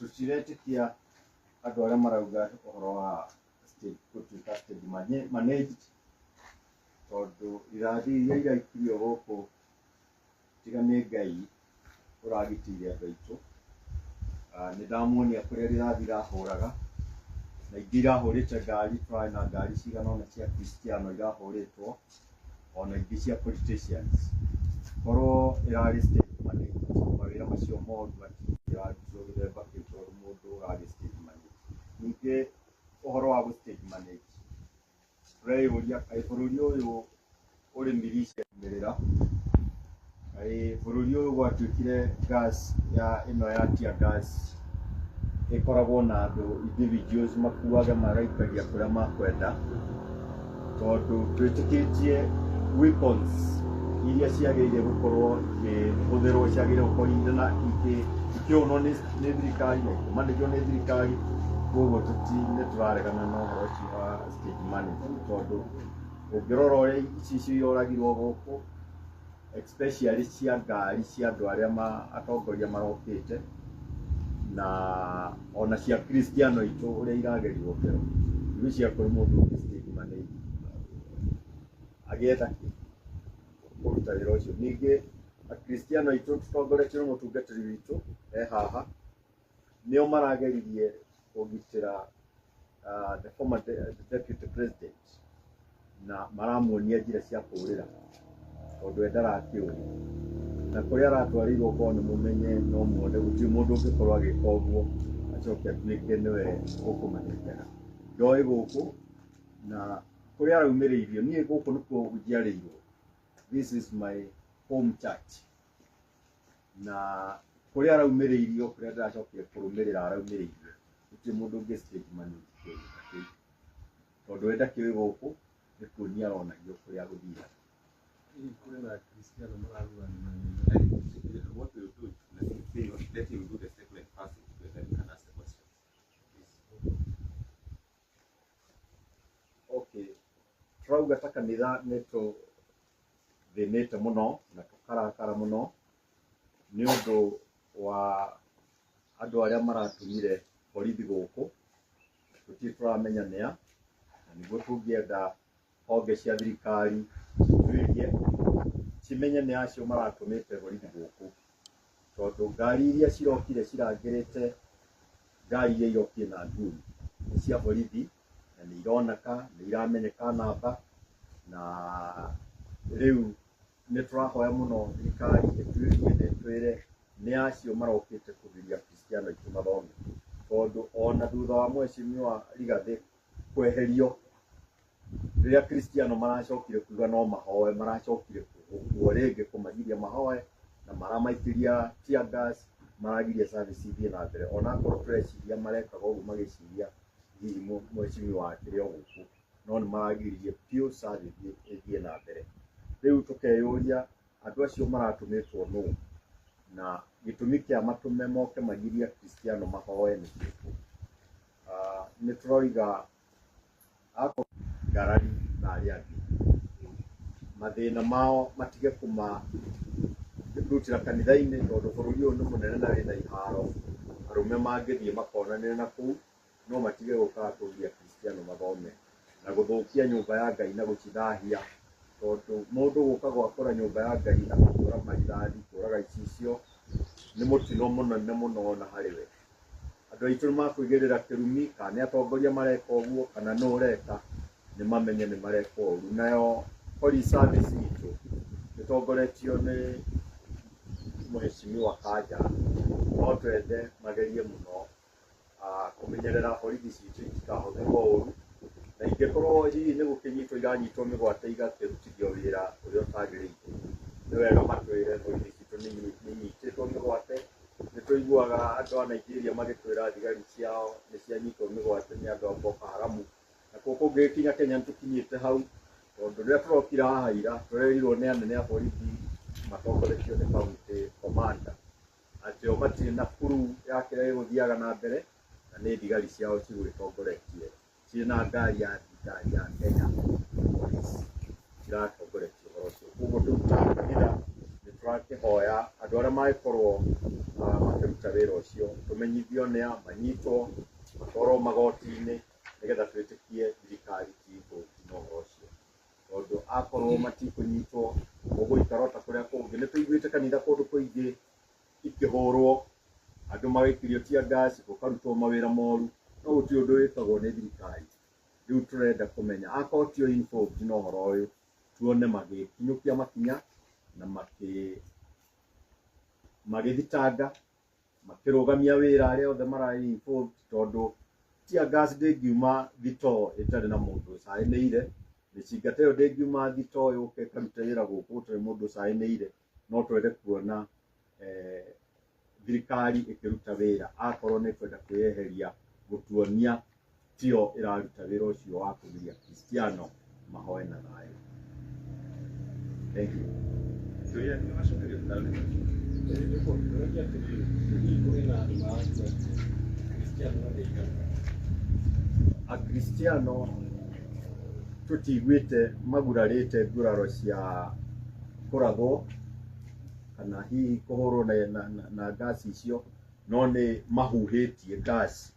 tutiretikia andũ arĩa marauga ũhoro wa state gũtuĩka state managed, tondũ irathi iria iraikirio gũkũ tiga nĩ Ngai ũragitĩire andũ aitũ. Nĩ ndamuonia kũrĩa rĩrathi irahũraga, na ingĩ irahũrĩte ngari, tũrarĩ na ngari cigana ũna cia Kristiano irahũrĩtwo, ona ingĩ cia politicians. Korwo ĩrarĩ state managed, mawĩra macio mothe matingĩrarutwo gĩthemba kĩu tondũ mũndũ ũrarĩ state managed. Ningĩ ũhoro wa state managed, tũreyũria kaĩ bũrũri ũyũ ũrĩ militia mĩrĩra, kaĩ bũrũri ũyũ gwatuĩkire gas ĩno ya tear gas ĩkoragwo na andũ individuals makuaga magaikagia kũrĩa makwenda, tondũ twĩtĩkĩtie weapons iria ciagĩrĩire gũkorwo ikĩhũthĩrwo ciagĩrĩire gũkorwo na ikĩonwo nĩ thirikari na ikĩmanĩjwo nĩ thirikari. Koguo nĩ tũraregana na ũhoro ũcio wa state management, tondũ ũngĩrora ũrĩa ici yoragirwo gũkũ, especially cia ngari cia andũ arĩa atongoria marokĩte, na ona cia Kristiano aitũ ũrĩa iragerirwo kero, icio ciakũrĩ mũndũ ũngĩ state management agĩetha kĩ kũruta wĩra ũcio. Ningĩ Akristiano aitũ tũtongoretio nĩ mũtungatĩri witũ haha, nĩo marageririe kũgitĩra the former deputy president, na maramuonia njĩra cia kũũrĩra tondũ we ndarakĩũĩ, na kũrĩa aratwarĩirwo korwo nĩ mũmenye no muone gũtirĩ mũndũ ũngĩkorwo agĩka ũguo acoke atuĩke nĩwe ũkũmanengera. Ndoĩ gũkũ na kũrĩa araumĩrĩirio, niĩ gũkũ nĩkuo njiarĩirwo, this is my home church, na kũrĩa araumĩrĩirio, kũrĩa ndĩracokire kũrũmĩrĩra araumĩrĩirio, gũtirĩ mũndũ ũngĩ state managed tondũ we ndakĩũĩ gũkũ, nĩ kuonia aronagio kũrĩa gũthiaga. What we'll do, let him do the statement first, then we can ask the question. Okay. Turauga ta kanitha nĩ tũthĩnĩte mũno na tũkarakara mũno nĩ ũndũ wa andũ arĩa maratũmire borithi gũkũ, tũtirĩ tũramenya nĩa, na nĩguo tũngĩenda honge cia thirikari cituĩrie cimenye nĩ acio maratũmĩte borithi gũkũ, tondũ ngari iria cirokire cirangĩrĩte ngari iria irokire na ngui nĩ cia borithi, na nĩ ironeka nĩ iramenyeka namba, na rĩu nĩ tũrahoya mũno thirikari ĩtuĩrie na ĩtwĩre nĩ acio marokĩte kũgiria Kristiano aitũ mathome, tondũ ona thutha wa Mheshimiwa Rigathĩ kweherio, rĩrĩa Kristiano maracokire kuga no mahoe, maracokire kuo rĩngĩ kũmagiria mahoe, na maramaikĩria tear gas, maragiria service ithiĩ na mbere. Ona korwo tũreciria marekaga ũguo magĩciria hihi Mheshimiwa akĩrĩ o gũkũ, no nĩ maragiririe biũ service ĩthiĩ na mbere. Rĩu tũkeyũria andũ acio maratũmĩtwo nũũ, na gĩtũmi kĩa matũme moke magiria Kristiano mahoe nĩ kĩrĩkũ? Nĩ tũroiga ngarari na arĩa angĩ mathĩna mao matige kũmarutĩra kanitha-inĩ, tondũ bũrũri ũyũ nĩ mũnene na wĩna iharo, arũme mangĩthiĩ makonanĩre na kũu, no matige gũkaga kũgiria Kristiano mathome na gũthũkia nyũmba ya Ngai na gũcithahia, tondũ mũndũ gũka gwakũra nyũmba ya Ngai na kũhũra marithani, kũraga icicio nĩ mũtino mũnene mũno ona harĩ we. Andũ aitũ nĩ makwĩgĩrĩra kĩrumi, kana nĩ atongoria mareka ũguo, kana nĩ ũreka, nĩ mamenye nĩ mareka ũru. Nayo police service itũ ĩtongoretio nĩ Mheshimiwa Kanja, no twende magerie mũno kũmenyerera borithi citũ itikahũthĩrwo ũru, na ingĩkorwo hihi nĩ gũkĩnyitwo iranyitwo mĩgwate igakĩrutithio wĩra ũrĩa ũtagĩrĩire, nĩ wega matwĩre borithi citũ nĩ inyitĩtwo mĩgwate. Nĩ tũiguaga andũ a Nigeria magĩtwĩra thigari ciao nĩ cianyitwo mĩgwate nĩ andũ a Boko Haram, na kũkũ ngĩkinya Kenya nĩ tũkinyĩte hau, tondũ rĩrĩa tũrokira haha ira tũrerirwo nĩ anene a borithi matongoretio nĩ county commander atĩ o matirĩ na kuru ya kĩrĩa gĩgũthiaga na mbere, na nĩ thigari ciao cigwĩtongoretie ciĩ na ngari ya thirikari ya Kenya Police ciratongoretie ũhoro ũcio. Koguo tũrutaga kanitha nĩ tũrakĩhoya andũ arĩa mangĩkorwo makiruta wĩra ũcio tũmenyithio nĩ manyitwo matwarwo magoti-inĩ nĩgetha twĩtĩkie thirikari ti involved na ũhoro ũcio, tondũ akorwo matikũnyitwo ũgũikara ta kũrĩa kũngĩ. Nĩ tũiguĩte kanitha kũndũ kũingĩ ikĩhũrwo andũ magaikĩrio tear gas gũkarutwo mawĩra moru, no gũtirĩ ũndũ wĩkagwo nĩ thirikari. Rĩu tũrenda kũmenya akorwo tio involved na ũhoro ũyũ, tuone magĩkinyũkia makinya na magĩthitanga makĩrũgamia wĩra arĩa othe mararĩ involved, tondũ tear gas ndĩngiuma thitoo ĩtarĩ na mũndũ ũcayanĩire, mĩcingata ĩyo ndĩngiuma thitoo yũke ĩkarute wĩra gũkũ gũtarĩ mũndũ ũcayanĩire. No twende kuona thirikari ĩkĩruta wĩra akorwo nĩ kwenda kwĩyeheria gũtuonia tio ĩraruta wĩra ũcio wa kũgiria Kristiano mahoe na thayũ. Thank you. Akristiano tũtiguĩte magurarĩte nguraro cia kũrathwo kana hihi kũhũrwo na gas icio, no nĩ mahuhĩtie gas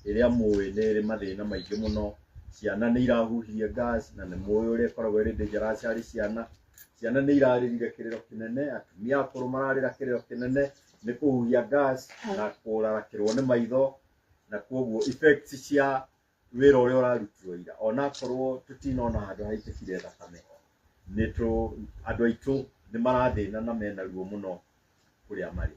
ĩrĩa mũĩ nĩ ĩrĩ mathĩna maingĩ mũno. Ciana nĩ irahuhire gas na nĩ mũĩ ũrĩa ĩkoragwo ĩrĩ dangerous harĩ ciana. Ciana nĩ irarĩrire kĩrĩro kĩnene, atumia akũrũ mararĩra kĩrĩro kĩnene nĩ kũhuhia gas na kũrarakĩrwo nĩ maitho, na koguo effects cia wĩra ũrĩa ũrarutirwo ira. Ona akorwo tũtinona handũ haitĩkire thakame, andũ aitũ nĩ marathĩna na mena ruo mũno kũrĩa marĩ.